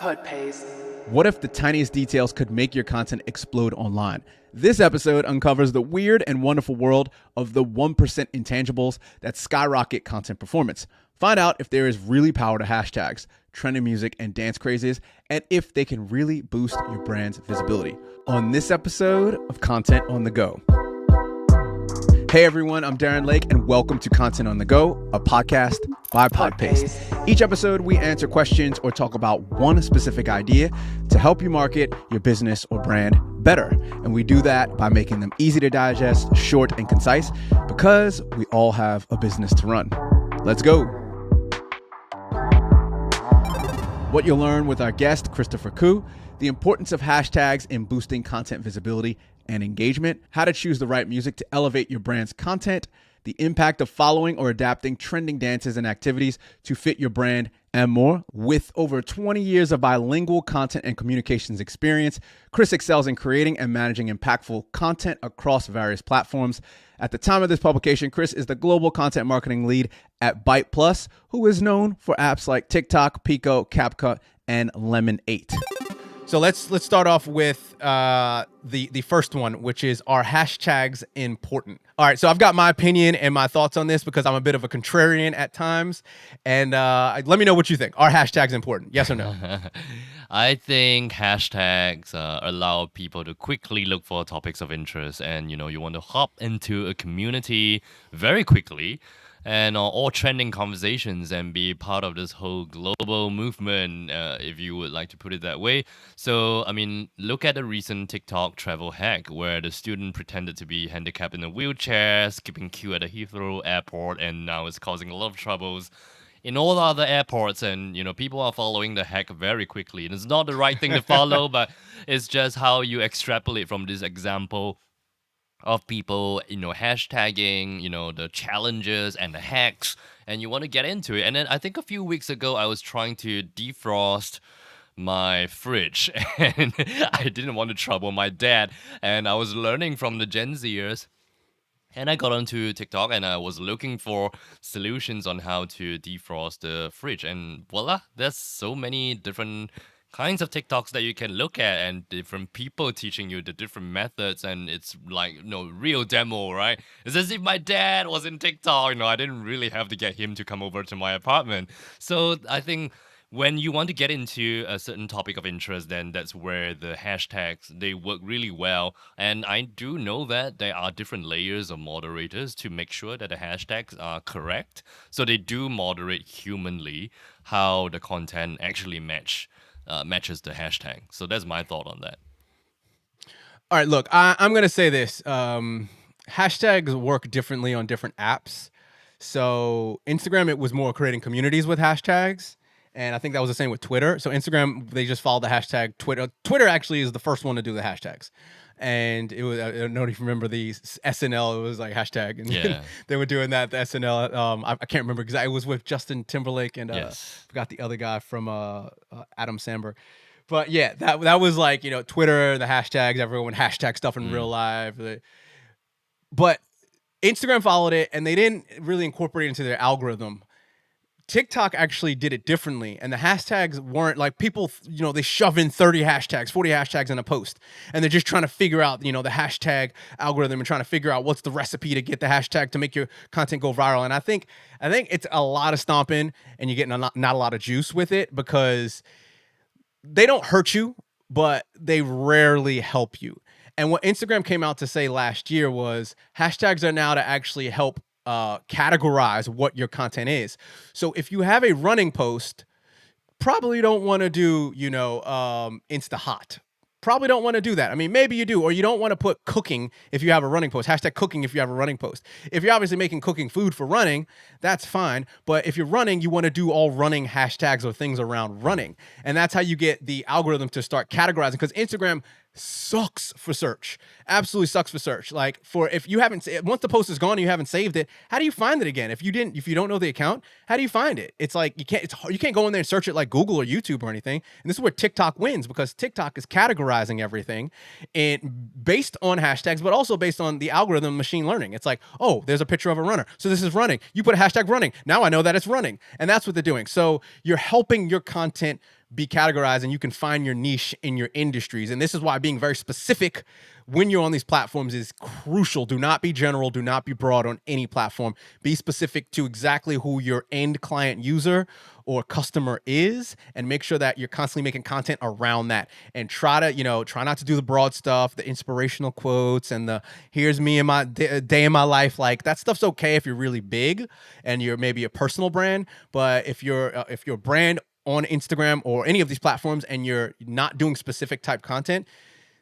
Third pays. What if the tiniest details could make your content explode online? This episode uncovers the weird and wonderful world of the 1% intangibles that skyrocket content performance. Find out if there is really power to hashtags, trending music, and dance crazes, and if they can really boost your brand's visibility. On this episode of Content on the Go. Hey everyone, I'm Darren Lake, and welcome to Content on the Go, a podcast by Podpaste. Each episode, we answer questions or talk about one specific idea to help you market your business or brand better. And we do that by making them easy to digest, short and concise, because we all have a business to run. Let's go. What you'll learn with our guest, Christopher Koo, the importance of hashtags in boosting content visibility and engagement, how to choose the right music to elevate your brand's content, the impact of following or adapting trending dances and activities to fit your brand, and more. With over 20 years of bilingual content and communications experience, Chris excels in creating and managing impactful content across various platforms. At the time of this publication, Chris is the global content marketing lead at Byte Plus, who is known for apps like TikTok, Pico, CapCut, and Lemon 8. So let's start off with the first one, which is, are hashtags important? All right, so I've got my opinion and my thoughts on this because I'm a bit of a contrarian at times. And let me know what you think. Are hashtags important? Yes or no? I think hashtags allow people to quickly look for topics of interest, and you want to hop into a community very quickly and all trending conversations and be part of this whole global movement, if you would like to put it that way. So, I mean, look at the recent TikTok travel hack where the student pretended to be handicapped in a wheelchair, skipping queue at the Heathrow airport, and now it's causing a lot of troubles in all other airports, and people are following the hack very quickly. And it's not the right thing to follow, but it's just how you extrapolate from this example of people, hashtagging, the challenges and the hacks, and you want to get into it. And then I think a few weeks ago, I was trying to defrost my fridge, and I didn't want to trouble my dad, and I was learning from the Gen Zers. And I got onto TikTok and I was looking for solutions on how to defrost the fridge. And voila, there's so many different kinds of TikToks that you can look at and different people teaching you the different methods. And it's like, real demo, right? It's as if my dad was in TikTok. I didn't really have to get him to come over to my apartment. So I think when you want to get into a certain topic of interest, then that's where the hashtags, they work really well. And I do know that there are different layers of moderators to make sure that the hashtags are correct. So they do moderate humanly how the content actually matches the hashtag. So that's my thought on that. All right, look, I'm going to say this. Hashtags work differently on different apps. So Instagram, it was more creating communities with hashtags. And I think that was the same with Twitter. So Instagram, they just followed the hashtag Twitter. Twitter actually is the first one to do the hashtags. And it was, I don't know if you remember the SNL, it was like hashtag. And Yeah. they were doing that, the SNL. I can't remember exactly. It was with Justin Timberlake and Yes. forgot the other guy from Adam Sandberg. But yeah, that was like, Twitter, the hashtags, everyone would hashtag stuff in real life. But Instagram followed it and they didn't really incorporate it into their algorithm. TikTok actually did it differently, and the hashtags weren't like people, they shove in 30 hashtags, 40 hashtags in a post, and they're just trying to figure out, the hashtag algorithm and trying to figure out what's the recipe to get the hashtag to make your content go viral. And I think it's a lot of stomping, and you're getting not a lot of juice with it because they don't hurt you, but they rarely help you. And what Instagram came out to say last year was hashtags are now to actually help categorize what your content is. So if you have a running post, probably don't want to do, Insta Hot. Probably don't want to do that. I mean, maybe you do, or you don't want to put cooking if you have a running post. Hashtag cooking if you have a running post. If you're obviously making cooking food for running, that's fine. But if you're running, you want to do all running hashtags or things around running. And that's how you get the algorithm to start categorizing, because Instagram sucks for search. Absolutely sucks for search. Like if you haven't, once the post is gone and you haven't saved it, how do you find it again? If you don't know the account, how do you find it? It's like you can't go in there and search it like Google or YouTube or anything. And this is where TikTok wins, because TikTok is categorizing everything and based on hashtags, but also based on the algorithm machine learning. It's like, oh, there's a picture of a runner, so this is running. You put a hashtag running. Now I know that it's running, and that's what they're doing. So you're helping your content be categorized and you can find your niche in your industries. And this is why being very specific when you're on these platforms is crucial. Do not be general, do not be broad on any platform. Be specific to exactly who your end client user or customer is, and make sure that you're constantly making content around that. And try not to do the broad stuff, the inspirational quotes and the here's me in my day in my life. Like, that stuff's okay if you're really big and you're maybe a personal brand, but if you're a brand on Instagram or any of these platforms and you're not doing specific type content,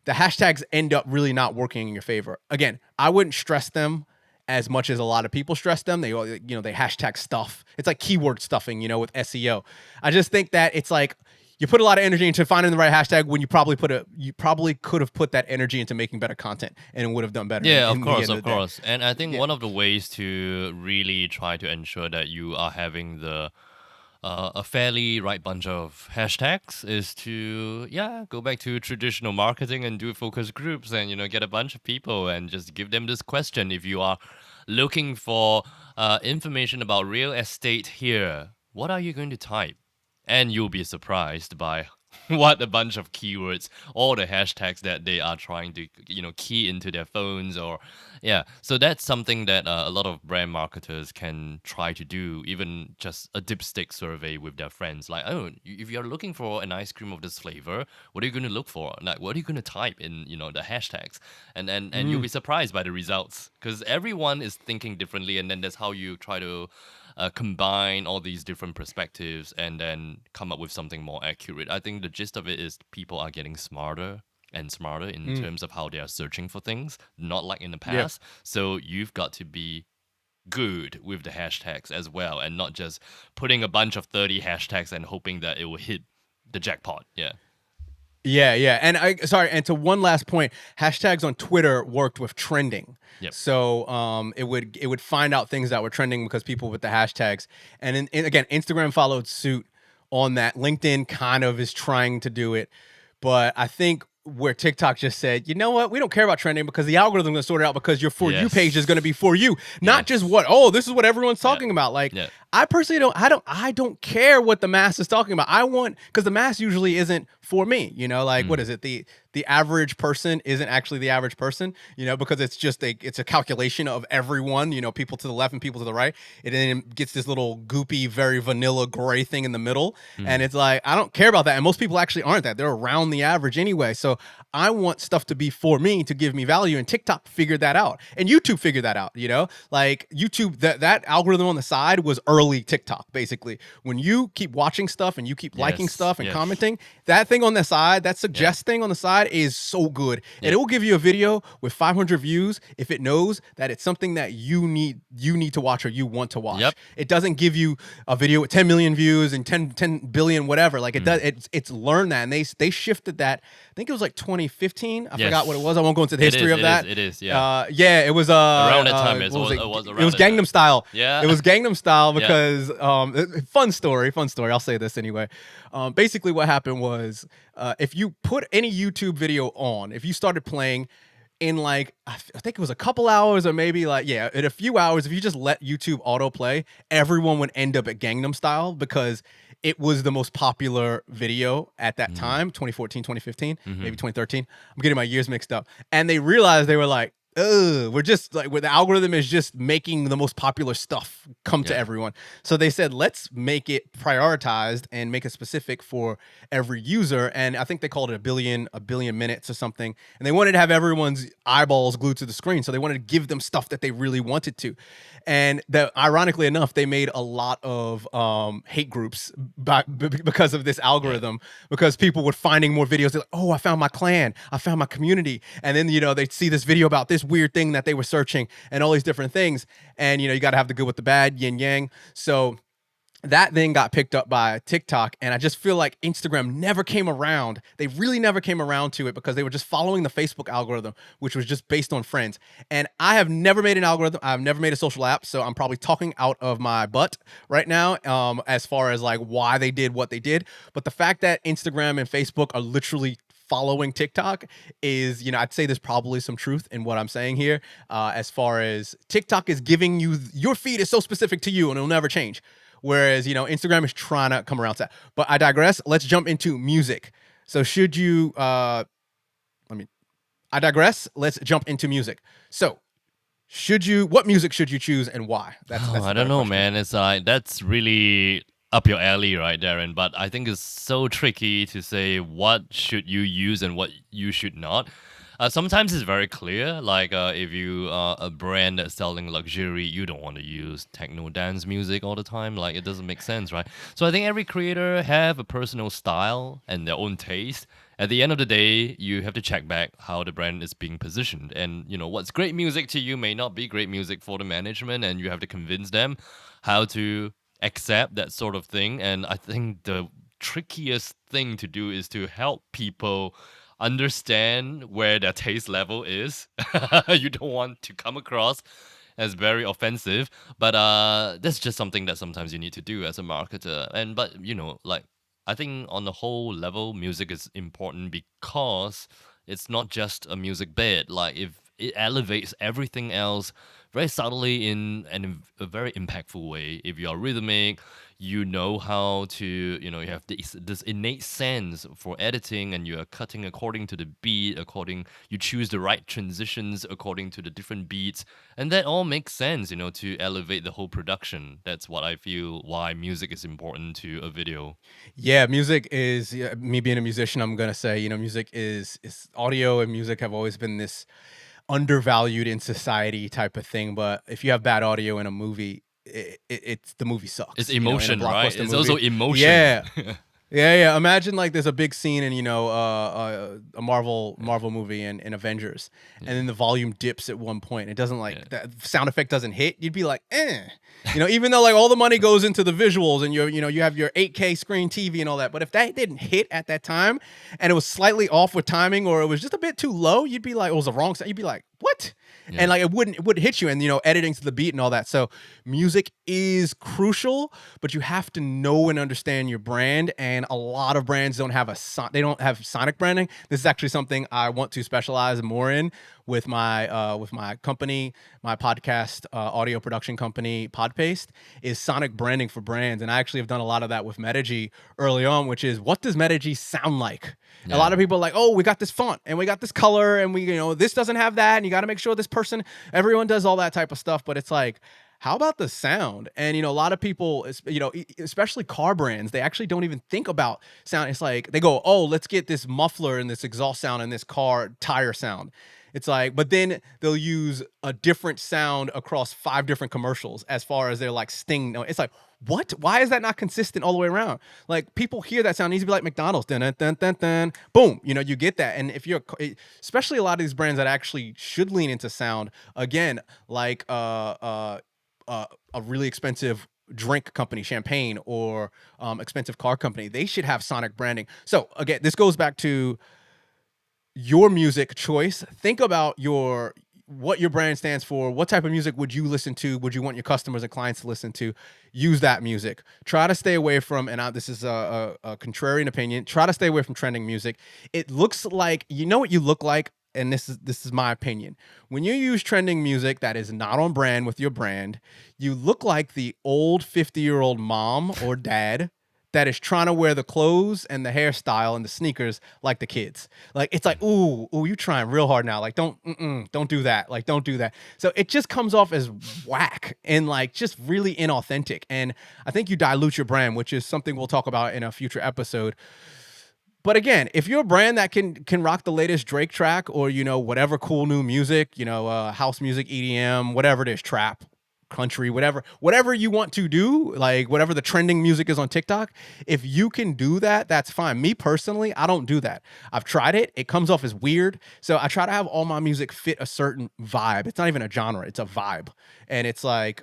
the hashtags end up really not working in your favor. Again, I wouldn't stress them as much as a lot of people stress them. They hashtag stuff. It's like keyword stuffing, with SEO. I just think that it's like you put a lot of energy into finding the right hashtag when you probably could have put that energy into making better content and it would have done better. Yeah, of course. And I think one of the ways to really try to ensure that you are having a fairly right bunch of hashtags is to go back to traditional marketing and do focus groups and get a bunch of people and just give them this question. If you are looking for information about real estate here, what are you going to type? And you'll be surprised by what a bunch of keywords, all the hashtags that they are trying to key into their phones. So that's something that a lot of brand marketers can try to do, even just a dipstick survey with their friends, like, oh, if you're looking for an ice cream of this flavor, what are you going to look for? Like, what are you going to type in the hashtags? And you'll be surprised by the results, because everyone is thinking differently, and then that's how you try to combine all these different perspectives and then come up with something more accurate. I think the gist of it is people are getting smarter and smarter in terms of how they are searching for things, not like in the past. So you've got to be good with the hashtags as well, and not just putting a bunch of 30 hashtags and hoping that it will hit the jackpot. Yeah. And to one last point, hashtags on Twitter worked with trending. Yep. So it would find out things that were trending because people with the hashtags. And again, Instagram followed suit on that. LinkedIn kind of is trying to do it. But I think where TikTok just said, you know what, we don't care about trending because the algorithm is going to sort it out, because your For You page is going to be for you, not just this is what everyone's talking about. Like, I personally don't care what the mass is talking about. I want, because the mass usually isn't for me, what is it? The average person isn't actually the average person, because it's just it's a calculation of everyone, people to the left and people to the right. It then gets this little goopy, very vanilla gray thing in the middle. And it's like, I don't care about that. And most people actually aren't that. They're around the average anyway. So I want stuff to be for me, to give me value. And TikTok figured that out. And YouTube figured that out, like YouTube, that algorithm on the side was early TikTok, basically. When you keep watching stuff and you keep liking stuff and commenting, that thing on the side, that suggest thing on the side is so good. And it will give you a video with 500 views if it knows that it's something that you need to watch or you want to watch. It doesn't give you a video with 10 million views and 10 billion whatever. Like, it does. It's learned that, and they shifted that. I think it was like 2015. I forgot what it was. I won't go into the history of that. It is. It was around that time. It was Gangnam Style. Yeah, it was Gangnam Style because fun story. I'll say this anyway. Basically, what happened was, if you put any YouTube video on, if you started playing in like, I think it was a couple hours or maybe in a few hours, if you just let YouTube autoplay, everyone would end up at Gangnam Style, because it was the most popular video at that time, 2014, 2015, maybe 2013. I'm getting my years mixed up. And they realized, they were like, we're just like, where the algorithm is just making the most popular stuff come to everyone. So they said, let's make it prioritized and make it specific for every user. And I think they called it a billion minutes or something. And they wanted to have everyone's eyeballs glued to the screen. So they wanted to give them stuff that they really wanted to. And ironically enough, they made a lot of hate groups because of this algorithm, because people were finding more videos. They're like, oh, I found my clan, I found my community. And then, they'd see this video about this weird thing that they were searching and all these different things. And, you got to have the good with the bad, yin yang. So that then got picked up by TikTok, and I just feel like Instagram never came around. They really never came around to it because they were just following the Facebook algorithm, which was just based on friends. And I have never made an algorithm. I've never made a social app, so I'm probably talking out of my butt right now, as far as like why they did what they did. But the fact that Instagram and Facebook are literally following TikTok is, I'd say there's probably some truth in what I'm saying here, as far as TikTok is giving you, your feed is so specific to you and it'll never change. whereas Instagram is trying to come around to that. But I digress. Let's jump into music. So should you? I digress. Let's jump into music. So what music should you choose and why? That's Oh, the I don't better know, question. man. It's like that's really up your alley, right, Darren? But I think it's so tricky to say what should you use and what you should not. Sometimes it's very clear. Like if you are a brand that's selling luxury, you don't want to use techno dance music all the time. Like it doesn't make sense, right? So I think every creator have a personal style and their own taste. At the end of the day, you have to check back how the brand is being positioned. And what's great music to you may not be great music for the management, and you have to convince them how to accept that sort of thing. And I think the trickiest thing to do is to help people understand where their taste level is. You don't want to come across as very offensive, but that's just something that sometimes you need to do as a marketer. And but like I think on the whole level, music is important because it's not just a music bed. Like if it elevates everything else very subtly in a very impactful way. If you are rhythmic, you know how to, you have this innate sense for editing, and you are cutting according to the beat, you choose the right transitions according to the different beats, and that all makes sense, to elevate the whole production. That's what I feel why music is important to a video. Yeah, music is me being a musician. I'm gonna say music is audio and music have always been this undervalued in society type of thing. But if you have bad audio in a movie, it's the movie It's sucks. In a emotion, right? blockbuster It's also movie. emotion. Yeah, yeah. Imagine like there's a big scene in a Marvel movie in Avengers, and Yeah, then the volume dips at one point. It doesn't yeah. like that sound effect doesn't hit. You'd be like, eh. Even though like all the money goes into the visuals and you have your 8K screen TV and all that, but if that didn't hit at that time and it was slightly off with timing or it was just a bit too low, you'd be like, it was the wrong sound. You'd be like, what? And Yeah. like it wouldn't hit you, and editing to the beat and all that. So music is crucial, but you have to know and understand your brand. And a lot of brands they don't have sonic branding. This is actually something I want to specialize more in with my company, my podcast audio production company, Podpaste, is sonic branding for brands. And I actually have done a lot of that with Metagy early on, which is what does Metagy sound like? A lot Yeah. of people are like, oh, we got this font and we got this color and we, this doesn't have that. And you got to make sure this person, everyone does all that type of stuff. But it's like, how about the sound? And, a lot of people, especially car brands, they actually don't even think about sound. It's like they go, oh, let's get this muffler and this exhaust sound and this car tire sound. It's like, but then they'll use a different sound across 5 different commercials as far as their like sting. No, it's like, what? Why is that not consistent all the way around? Like people hear that sound, it needs to be like McDonald's, dun, dun, dun, dun, dun. Boom, you get that. And if you're, especially a lot of these brands that actually should lean into sound, again, like a really expensive drink company, champagne, or expensive car company, they should have sonic branding. So again, this goes back to your music choice. Think about what your brand stands for. What type of music would you listen to? Would you want your customers and clients to listen to? Use that music. Try to stay away from, and this is a contrarian opinion, try to stay away from trending music. It looks like, what you look like, and this is my opinion. When you use trending music that is not on brand with your brand, you look like the old 50-year-old mom or dad that is trying to wear the clothes and the hairstyle and the sneakers like the kids. Like it's like, ooh, you trying real hard now. Like don't do that. Like don't do that. So it just comes off as whack and like just really inauthentic. And I think you dilute your brand, which is something we'll talk about in a future episode. But again, if you're a brand that can rock the latest Drake track or whatever cool new music, house music, EDM, whatever it is, trap, country, whatever you want to do, like whatever the trending music is on TikTok, if you can do that, that's fine. Me personally, I don't do that. I've tried it. It comes off as weird. So I try to have all my music fit a certain vibe. It's not even a genre, it's a vibe. And it's like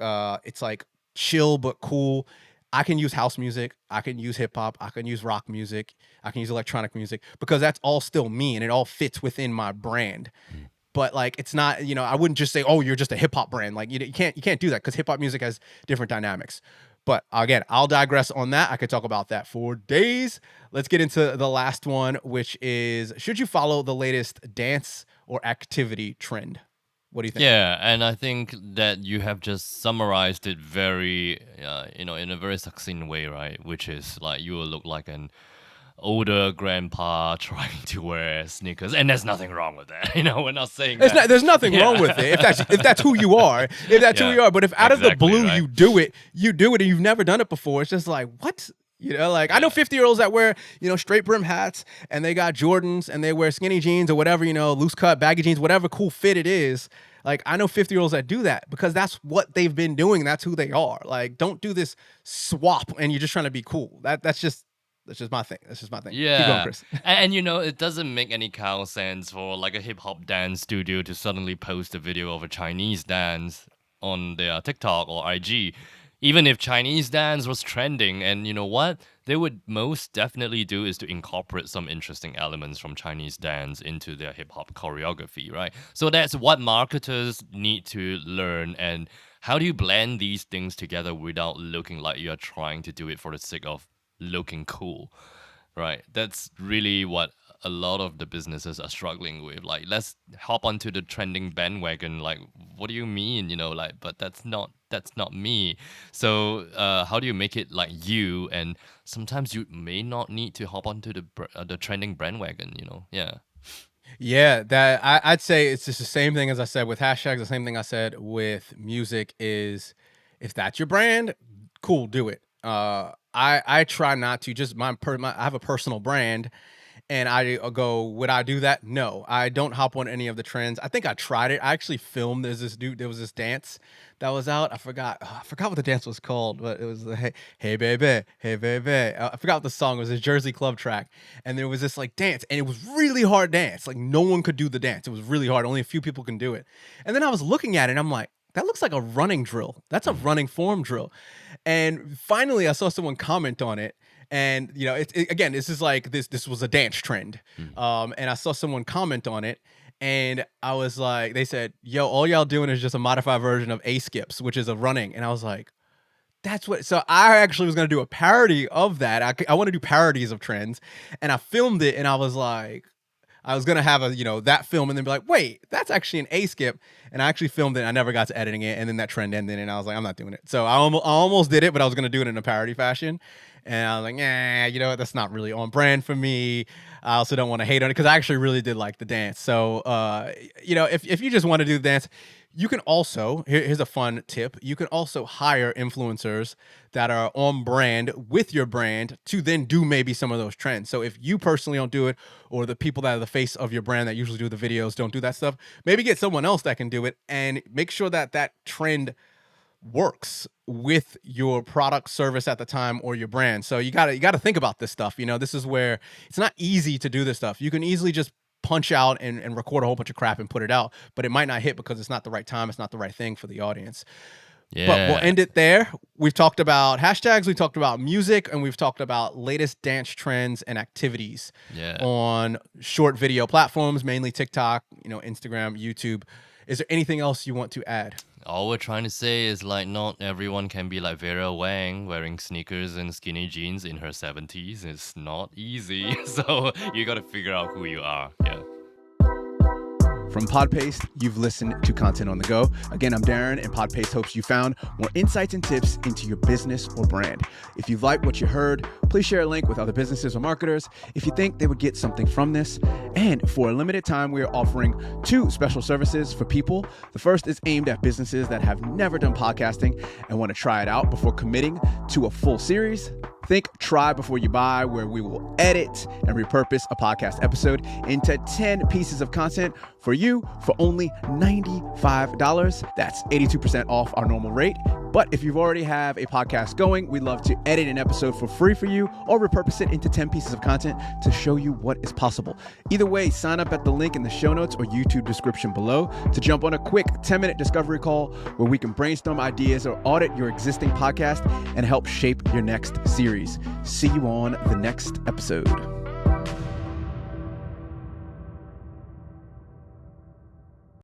chill but cool. I can use house music, I can use hip hop, I can use rock music, I can use electronic music because that's all still me and it all fits within my brand. Mm. But like it's not, I wouldn't just say, oh, you're just a hip hop brand. Like you can't do that because hip hop music has different dynamics. But again, I'll digress on that. I could talk about that for days. Let's get into the last one, which is, should you follow the latest dance or activity trend? What do you think? Yeah, and I think that you have just summarized it very, in a very succinct way, right? Which is like you will look like an older grandpa trying to wear sneakers, and there's nothing wrong with that. We're not saying that. There's nothing wrong with it if that's who you are. If that's who you are. But if out of the blue right? you do it, and you've never done it before, it's just like, what? Like I know 50-year-olds that wear, straight brim hats and they got Jordans and they wear skinny jeans or whatever, loose cut, baggy jeans, whatever cool fit it is. Like I know 50-year-olds that do that because that's what they've been doing. That's who they are. Like don't do this swap and you're just trying to be cool. That's just my thing. That's just my thing. Yeah. Keep going, Chris. And it doesn't make any kind of sense for like a hip hop dance studio to suddenly post a video of a Chinese dance on their TikTok or IG. Even if Chinese dance was trending, and you know what they would most definitely do is to incorporate some interesting elements from Chinese dance into their hip hop choreography, right? So that's what marketers need to learn. And how do you blend these things together without looking like you're trying to do it for the sake of looking cool, right? That's really what a lot of the businesses are struggling with. Like, let's hop onto the trending bandwagon. Like, what do you mean? But that's not me. So how do you make it like you? And sometimes you may not need to hop onto the trending bandwagon. Yeah, that I'd say it's just the same thing as I said with hashtags. The same thing I said with music is, if that's your brand, cool, do it. I try not to just I have a personal brand, and I go, would I do that? No, I don't hop on any of the trends. I think I tried it. I actually filmed. There was this dance that was out. I forgot what the dance was called, but it was the hey baby, hey baby. I forgot what the song was. This Jersey club track, and there was this like dance, and it was really hard dance. Like no one could do the dance. It was really hard. Only a few people can do it. And then I was looking at it, and I'm like, that looks like a running drill. That's a running form drill. And finally, I saw someone comment on it. And, again, this is like this was a dance trend. And I saw someone comment on it. And I was like, they said, yo, all y'all doing is just a modified version of A-skips, which is a running. And I was like, that's what. So I actually was going to do a parody of that. I want to do parodies of trends. And I filmed it. And I was like, I was going to have that film and then be like, wait, that's actually an A-skip. And I actually filmed it. And I never got to editing it. And then that trend ended. And I was like, I'm not doing it. So I almost did it, but I was going to do it in a parody fashion. And I was like, what? That's not really on brand for me. I also don't want to hate on it because I actually really did like the dance. So, if you just want to do the dance, you can also, here's a fun tip. You can also hire influencers that are on brand with your brand to then do maybe some of those trends. So if you personally don't do it, or the people that are the face of your brand that usually do the videos don't do that stuff, maybe get someone else that can do it and make sure that trend works with your product, service at the time, or your brand. So you gotta think about this stuff. This is where it's not easy to do this stuff. You can easily just punch out and record a whole bunch of crap and put it out, but it might not hit because it's not the right time. It's not the right thing for the audience. Yeah. But we'll end it there. We've talked about hashtags, we've talked about music, and we've talked about latest dance trends and activities on short video platforms, mainly TikTok, Instagram, YouTube. Is there anything else you want to add? All we're trying to say is like not everyone can be like Vera Wang wearing sneakers and skinny jeans in her 70s. It's not easy. So you got to figure out who you are. Yeah. From Podpaste, you've listened to Content on the Go. Again, I'm Darren, and Podpaste hopes you found more insights and tips into your business or brand. If you like what you heard, please share a link with other businesses or marketers if you think they would get something from this. And for a limited time, we are offering 2 special services for people. The first is aimed at businesses that have never done podcasting and want to try it out before committing to a full series. Think Try Before You Buy, where we will edit and repurpose a podcast episode into 10 pieces of content for you for only $95. That's 82% off our normal rate. But if you already have a podcast going, we'd love to edit an episode for free for you or repurpose it into 10 pieces of content to show you what is possible. Either way, sign up at the link in the show notes or YouTube description below to jump on a quick 10-minute discovery call where we can brainstorm ideas or audit your existing podcast and help shape your next series. See you on the next episode.